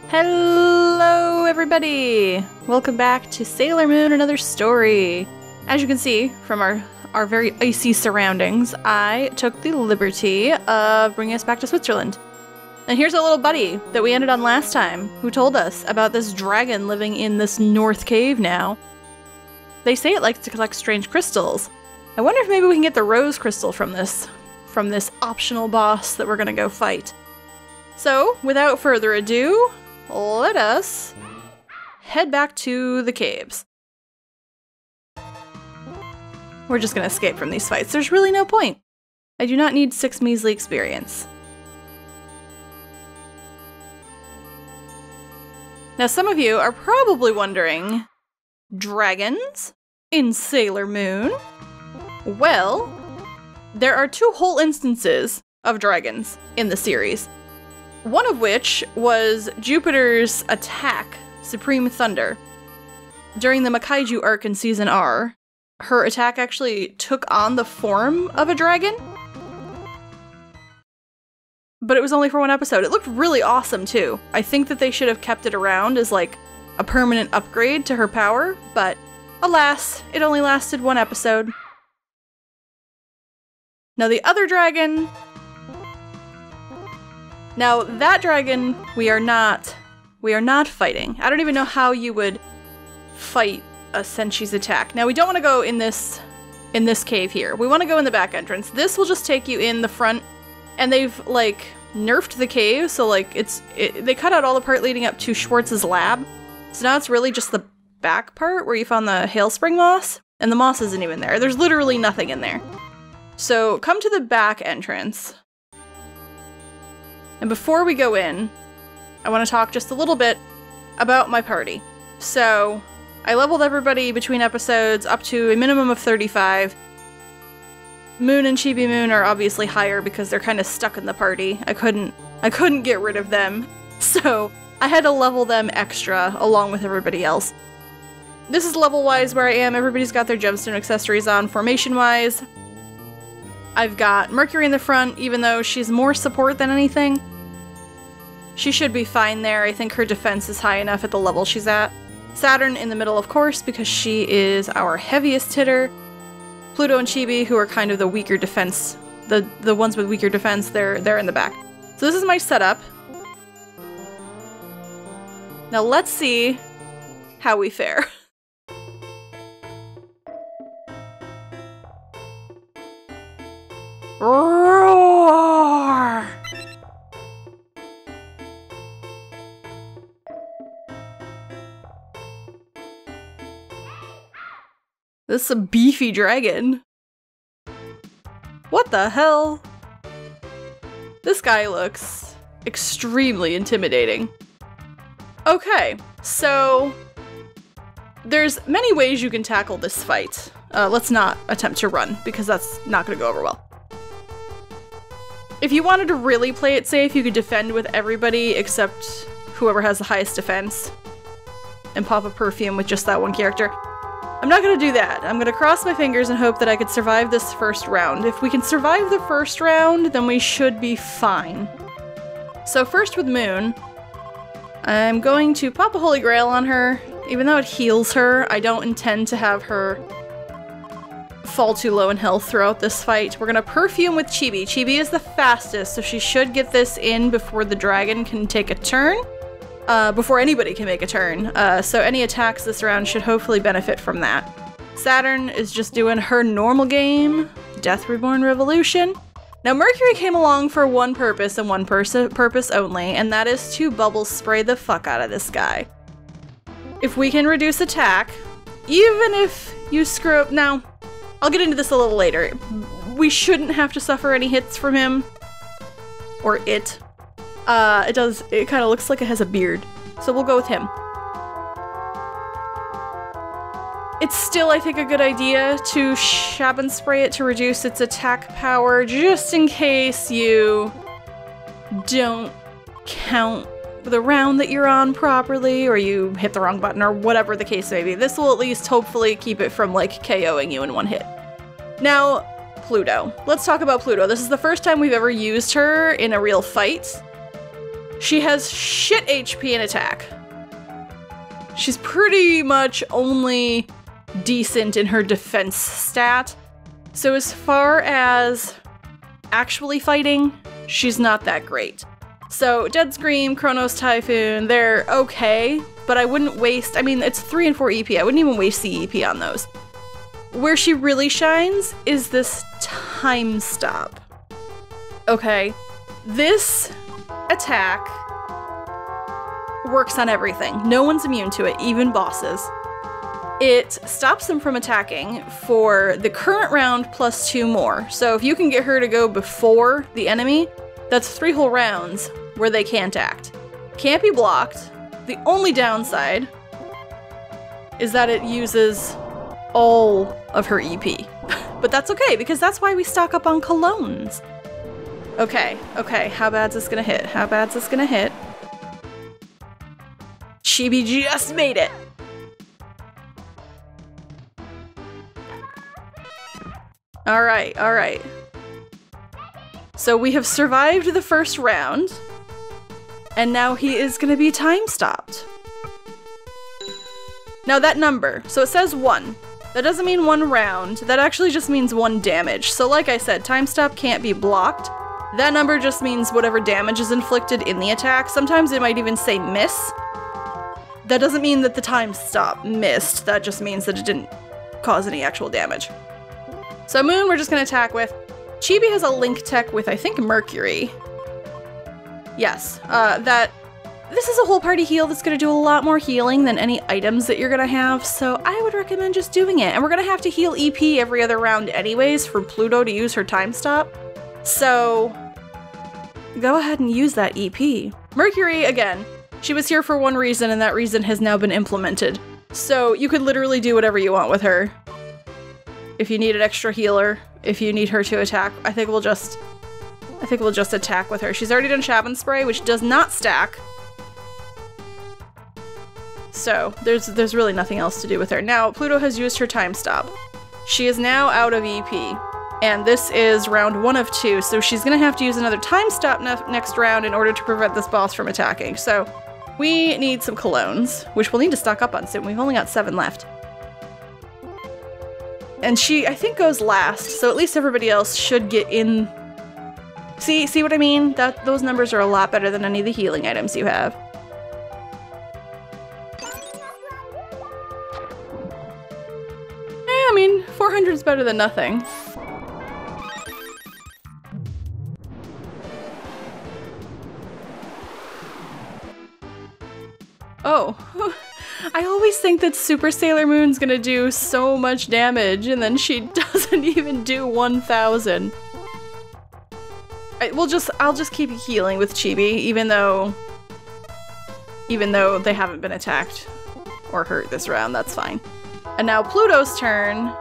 Hello everybody! Welcome back to Sailor Moon, another story. As you can see from our very icy surroundings, I took the liberty of bringing us back to Switzerland. And here's our little buddy that we ended on last time, who told us about this dragon living in this north cave now. They say it likes to collect strange crystals. I wonder if maybe we can get the rose crystal from this optional boss that we're gonna go fight. So, without further ado, let us head back to the caves. We're just gonna escape from these fights. There's really no point. I do not need 6 measly experience. Now some of you are probably wondering, dragons in Sailor Moon? Well, there are 2 whole instances of dragons in the series. One of which was Jupiter's attack, Supreme Thunder. During the Makaiju arc in Season R, her attack actually took on the form of a dragon. But it was only for 1 episode. It looked really awesome too. I think that they should have kept it around as like a permanent upgrade to her power, but alas, it only lasted 1 episode. Now the other dragon... Now, that dragon, we are not fighting. I don't even know how you would fight a Senshi's attack. Now, we don't want to go in this cave here. We want to go in the back entrance. This will just take you in the front, and they've, like, nerfed the cave, so, like, they cut out all the part leading up to Schwartz's lab. So now it's really just the back part where you found the Hailspring moss, and the moss isn't even there. There's literally nothing in there. So, come to the back entrance. And before we go in, I want to talk just a little bit about my party. So, I leveled everybody between episodes up to a minimum of 35. Moon and Chibi Moon are obviously higher because they're kind of stuck in the party. I couldn't get rid of them, so I had to level them extra along with everybody else. This is level-wise where I am. Everybody's got their gemstone accessories on formation-wise. I've got Mercury in the front, even though she's more support than anything. She should be fine there. I think her defense is high enough at the level she's at. Saturn in the middle, of course, because she is our heaviest hitter. Pluto and Chibi, who are kind of the weaker defense, the ones with weaker defense, they're in the back. So this is my setup. Now let's see how we fare. Roar! This is a beefy dragon. What the hell? This guy looks extremely intimidating. Okay, so there's many ways you can tackle this fight. Let's not attempt to run, because that's not gonna go over well. If you wanted to really play it safe, you could defend with everybody except whoever has the highest defense and pop a perfume with just that one character. I'm not gonna do that. I'm gonna cross my fingers and hope that I could survive this first round. If we can survive the first round, then we should be fine. So first with Moon, I'm going to pop a Holy Grail on her. Even though it heals her, I don't intend to have her fall too low in health throughout this fight. We're gonna perfume with Chibi. Chibi is the fastest, so she should get this in before the dragon can take a turn. Before anybody can make a turn. So any attacks this round should hopefully benefit from that. Saturn is just doing her normal game, Death Reborn Revolution. Now Mercury came along for one purpose and one purpose only, and that is to bubble spray the fuck out of this guy. If we can reduce attack, even if you screw up— now, I'll get into this a little later. We shouldn't have to suffer any hits from him. Or it. It kind of looks like it has a beard. So we'll go with him. It's still, I think, a good idea to Shaban spray it to reduce its attack power, just in case you don't count the round that you're on properly, or you hit the wrong button, or whatever the case may be. This will at least hopefully keep it from, like, KOing you in 1 hit. Now, Pluto. Let's talk about Pluto. This is the first time we've ever used her in a real fight. She has shit HP and attack. She's pretty much only decent in her defense stat. So as far as actually fighting, she's not that great. So Dead Scream, Chronos Typhoon, they're okay, but I wouldn't waste, I mean, it's 3 and 4 EP. I wouldn't even waste the EP on those. Where she really shines is this time stop. Okay, this attack works on everything. No one's immune to it, even bosses. It stops them from attacking for the current round plus 2 more. So if you can get her to go before the enemy, that's 3 whole rounds where they can't act. Can't be blocked. The only downside is that it uses all of her EP. But that's okay, because that's why we stock up on colognes. Okay, how bad's this gonna hit? How bad's this gonna hit? Chibi just made it! Alright. So we have survived the first round, and now he is gonna be time stopped. Now that number, so it says 1. That doesn't mean 1 round, that actually just means 1 damage. So like I said, time stop can't be blocked. That number just means whatever damage is inflicted in the attack. Sometimes it might even say miss. That doesn't mean that the time stop missed, that just means that it didn't cause any actual damage. So Moon we're just gonna attack with. Chibi has a link tech with, I think, Mercury. Yes, this is a whole party heal that's gonna do a lot more healing than any items that you're gonna have, so I would recommend just doing it. And we're gonna have to heal EP every other round anyways for Pluto to use her time stop. So go ahead and use that EP. Mercury, again, she was here for one reason and that reason has now been implemented. So you could literally do whatever you want with her. If you need an extra healer, if you need her to attack, I think we'll just attack with her. She's already done Shaban Spray, which does not stack. So there's really nothing else to do with her. Now, Pluto has used her time stop. She is now out of EP, and this is round 1 of 2, so she's gonna have to use another time stop next round in order to prevent this boss from attacking. So we need some colognes, which we'll need to stock up on soon. We've only got 7 left. And she, I think, goes last, so at least everybody else should get in. See what I mean? Those numbers are a lot better than any of the healing items you have. I mean, 400 is better than nothing. Oh, I always think that Super Sailor Moon's gonna do so much damage, and then she doesn't even do 1,000. I'll just keep healing with Chibi, even though they haven't been attacked or hurt this round. That's fine. And now Pluto's turn.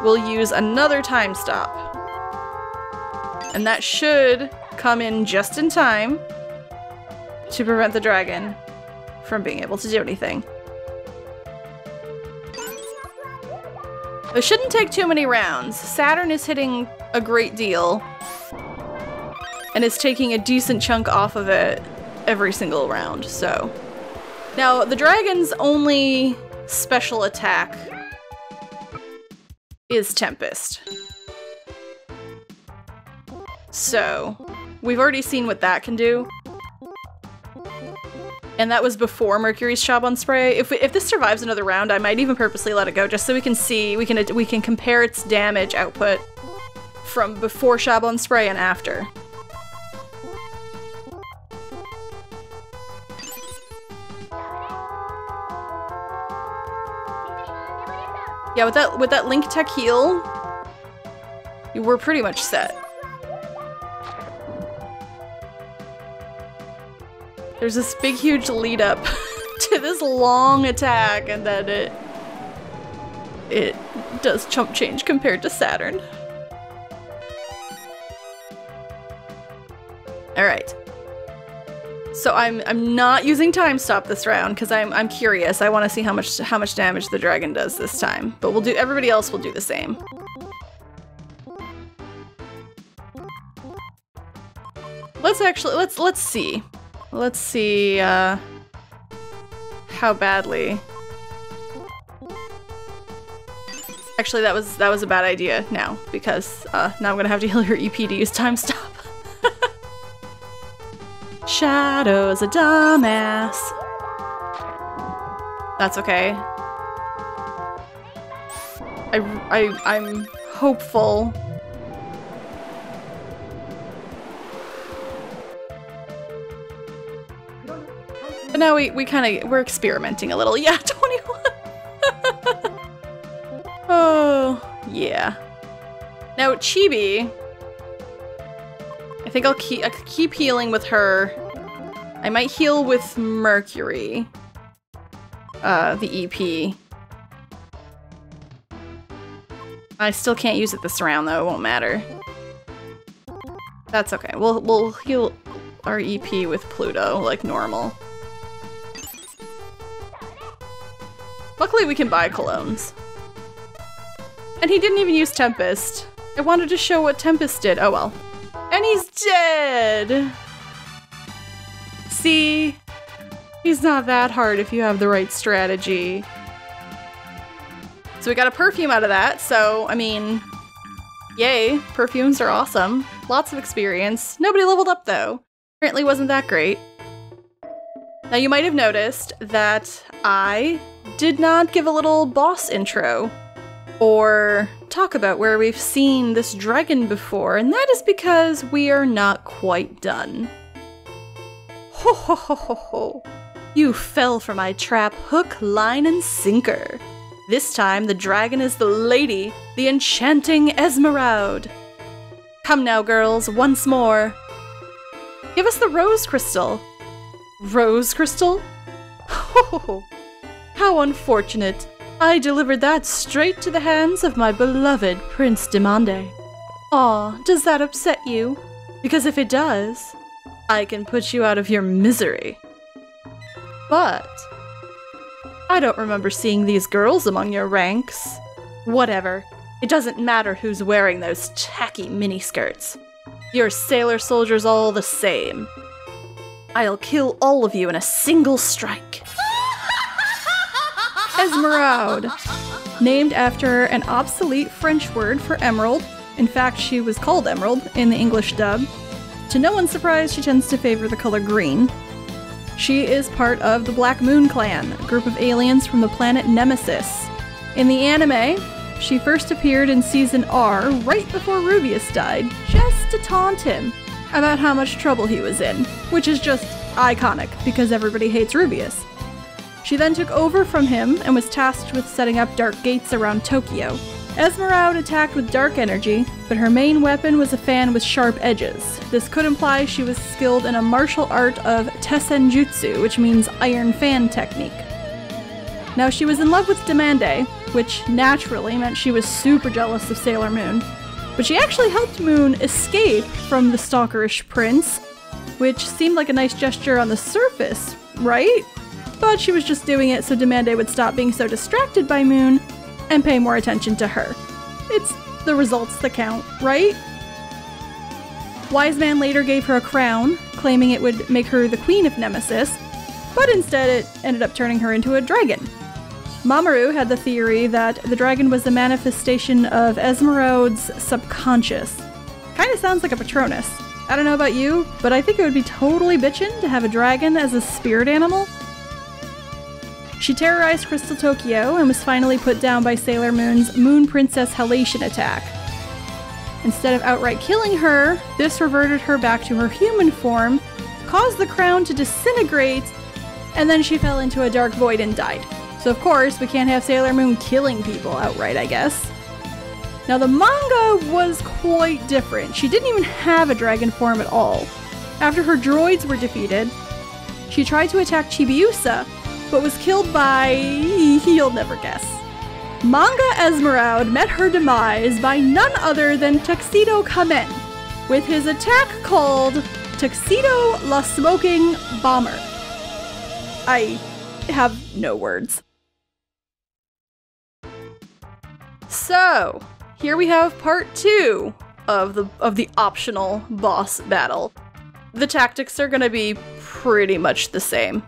We'll use another time stop, and that should come in just in time to prevent the dragon from being able to do anything. It shouldn't take too many rounds. Saturn is hitting a great deal and is taking a decent chunk off of it every single round, so. Now, the dragon's only special attack is Tempest. So, we've already seen what that can do. And that was before Mercury's Shaban Spray. If this survives another round, I might even purposely let it go just so we can see, we can compare its damage output from before Shaban Spray and after. Yeah, with that Link Tech heal, we're pretty much set. There's this big, huge lead up to this long attack, and then it does chump change compared to Saturn. All right. So I'm not using time stop this round because I'm curious. I want to see how much damage the dragon does this time. But everybody else will do the let's see. Let's see, how badly. Actually, that was a bad idea now, because, now I'm gonna have to heal her EP to use Time Stop. Shadow's a dumbass. That's okay. I'm hopeful. But now we're experimenting a little. Yeah, 21. Oh, yeah. Now Chibi, I think I'll keep healing with her. I might heal with Mercury. The EP. I still can't use it this round though, it won't matter. That's okay. We'll heal our EP with Pluto like normal. Luckily we can buy colognes. And he didn't even use Tempest. I wanted to show what Tempest did. Oh well. And he's dead! See? He's not that hard if you have the right strategy. So we got a perfume out of that, so, I mean, yay, perfumes are awesome. Lots of experience. Nobody leveled up though. Apparently wasn't that great. Now you might have noticed that I did not give a little boss intro or talk about where we've seen this dragon before, and that is because we are not quite done. Ho ho ho ho ho. You fell for my trap, hook, line, and sinker. This time, the dragon is the lady, the enchanting Esmeralda. Come now, girls, once more. Give us the rose crystal. Rose crystal? Oh, how unfortunate. I delivered that straight to the hands of my beloved Prince Demande. Aw, does that upset you? Because if it does, I can put you out of your misery. But I don't remember seeing these girls among your ranks. Whatever. It doesn't matter who's wearing those tacky miniskirts. You're sailor soldiers all the same. I'll kill all of you in a single strike. Esmeralda. Named after an obsolete French word for emerald. In fact, she was called Emerald in the English dub. To no one's surprise, she tends to favor the color green. She is part of the Black Moon Clan, a group of aliens from the planet Nemesis. In the anime, she first appeared in Season R right before Rubius died, just to taunt him about how much trouble he was in, which is just iconic because everybody hates Rubius. She then took over from him and was tasked with setting up dark gates around Tokyo. Esmeralda attacked with dark energy, but her main weapon was a fan with sharp edges. This could imply she was skilled in a martial art of Tessenjutsu, which means iron fan technique. Now she was in love with Demande, which naturally meant she was super jealous of Sailor Moon. But she actually helped Moon escape from the stalkerish prince, which seemed like a nice gesture on the surface, right? But she was just doing it so Demande would stop being so distracted by Moon and pay more attention to her. It's the results that count, right? Wise Man later gave her a crown, claiming it would make her the queen of Nemesis, but instead it ended up turning her into a dragon. Mamoru had the theory that the dragon was a manifestation of Esmeralda's subconscious. Kinda sounds like a Patronus. I don't know about you, but I think it would be totally bitchin' to have a dragon as a spirit animal. She terrorized Crystal Tokyo and was finally put down by Sailor Moon's Moon Princess Halation attack. Instead of outright killing her, this reverted her back to her human form, caused the crown to disintegrate, and then she fell into a dark void and died. So of course, we can't have Sailor Moon killing people outright, I guess. Now the manga was quite different. She didn't even have a dragon form at all. After her droids were defeated, she tried to attack Chibiusa, but was killed by... you'll never guess. Manga Esmeralda met her demise by none other than Tuxedo Kamen, with his attack called Tuxedo La Smoking Bomber. I have no words. So, here we have part 2 of the optional boss battle. the tactics are gonna be pretty much the same.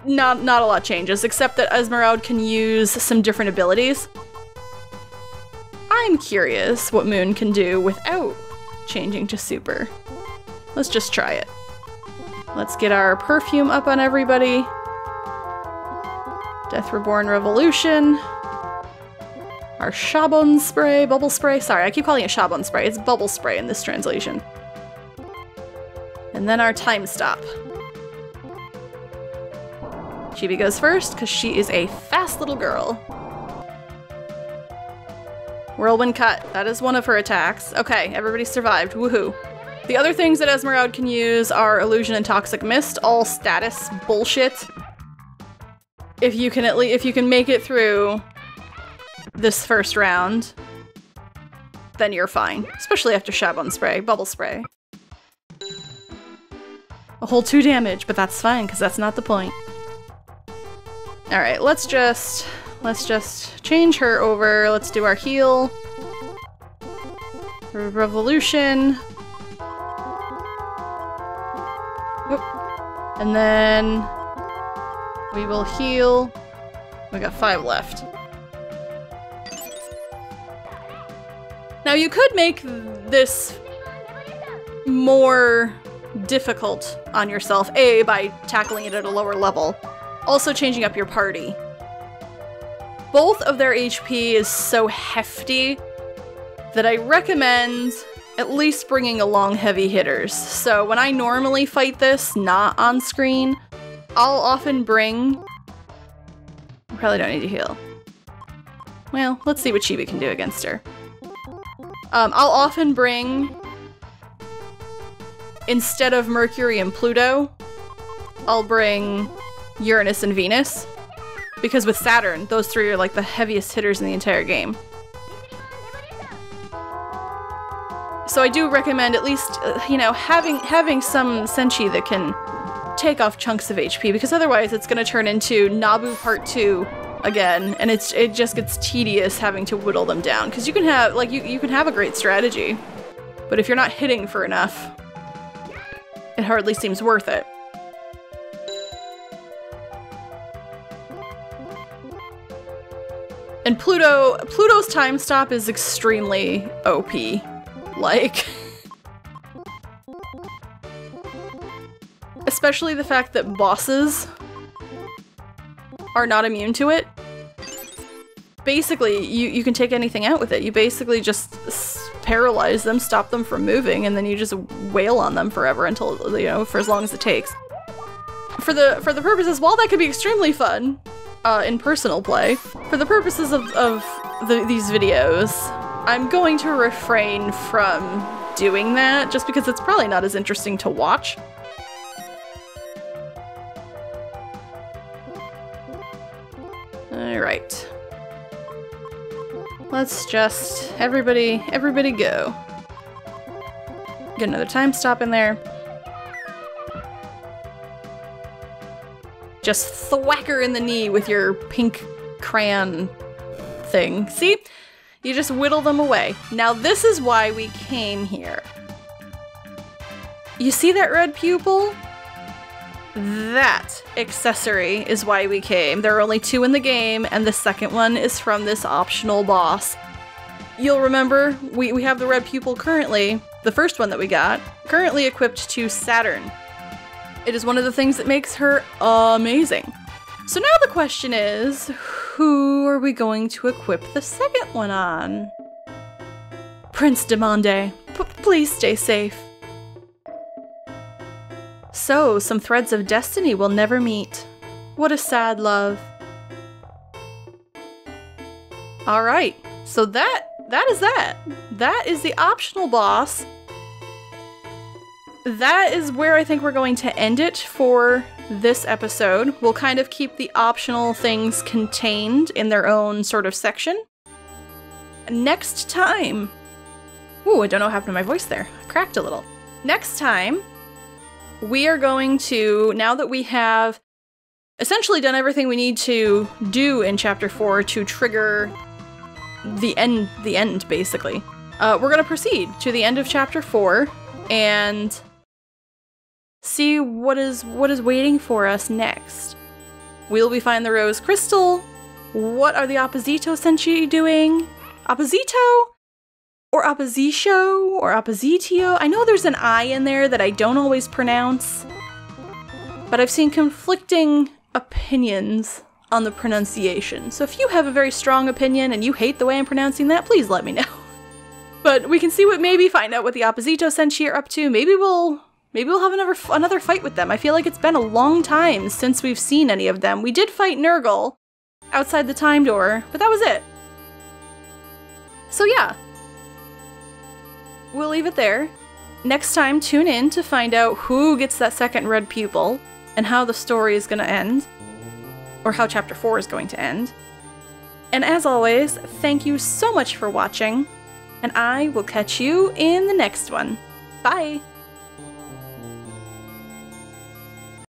Not a lot changes, except that Esmeralda can use some different abilities. I'm curious what Moon can do without changing to super. Let's just try it. Let's get our perfume up on everybody. Death Reborn Revolution. Our Shabon spray, bubble spray. Sorry, I keep calling it Shabon spray. It's bubble spray in this translation. And then our time stop. Chibi goes first, because she is a fast little girl. Whirlwind cut. That is one of her attacks. Okay, everybody survived. Woohoo. The other things that Esmeralda can use are Illusion and Toxic Mist, all status bullshit. If you can make it through this first round, then you're fine. Especially after Shabon spray, bubble spray. A whole 2 damage, but that's fine, because that's not the point. Alright, let's just change her over. Let's do our heal. Revolution. Oop. And then we will heal. We got 5 left. Now you could make this more difficult on yourself, A, by tackling it at a lower level. Also changing up your party. Both of their HP is so hefty that I recommend at least bringing along heavy hitters. So when I normally fight this, not on screen, I'll often bring... I probably don't need to heal. Well, let's see what Chibi can do against her. I'll often bring, instead of Mercury and Pluto, I'll bring Uranus and Venus. Because with Saturn, those 3 are like the heaviest hitters in the entire game. So I do recommend at least, you know, having some Senshi that can take off chunks of HP, because otherwise it's going to turn into Nabu Part 2 again, and it just gets tedious having to whittle them down. Because you can have, like, you can have a great strategy, but if you're not hitting for enough, it hardly seems worth it. And Pluto's time stop is extremely OP. Like, especially the fact that bosses are not immune to it. Basically, you can take anything out with it. You basically just paralyze them, stop them from moving, and then you just wail on them forever until, you know, for as long as it takes. For the purposes, while that could be extremely fun in personal play, for the purposes of these videos, I'm going to refrain from doing that, just because it's probably not as interesting to watch. Alright. Let's just, everybody go. Get another time stop in there. Just thwack her in the knee with your pink crayon thing. See? You just whittle them away. Now this is why we came here. You see that red pupil? That accessory is why we came. There are only 2 in the game, and the second one is from this optional boss. You'll remember, we have the red pupil currently, the first one that we got, currently equipped to Saturn. It is one of the things that makes her amazing. So now the question is, who are we going to equip the second one on? Prince Demande, please stay safe. So, some threads of destiny will never meet. What a sad love. Alright, so that is that. That is the optional boss. That is where I think we're going to end it for this episode. We'll kind of keep the optional things contained in their own sort of section. Next time... Ooh, I don't know what happened to my voice there. I cracked a little. Next time... we are going to, now that we have essentially done everything we need to do in Chapter 4 to trigger the end basically, we're going to proceed to the end of Chapter 4, and see what is waiting for us next. Will we find the rose crystal? What are the Opposito Senshi doing? Opposito? Or Oppositio? Or Oppositio? I know there's an I in there that I don't always pronounce, but I've seen conflicting opinions on the pronunciation. So if you have a very strong opinion and you hate the way I'm pronouncing that, please let me know. But we can see find out what the Opposito Senshi are up to. Maybe we'll have another fight with them. I feel like it's been a long time since we've seen any of them. We did fight Nurgle outside the time door, but that was it. So yeah, we'll leave it there. Next time, tune in to find out who gets that second red pupil and how the story is going to end, or how Chapter 4 is going to end. And as always, thank you so much for watching, and I will catch you in the next one. Bye!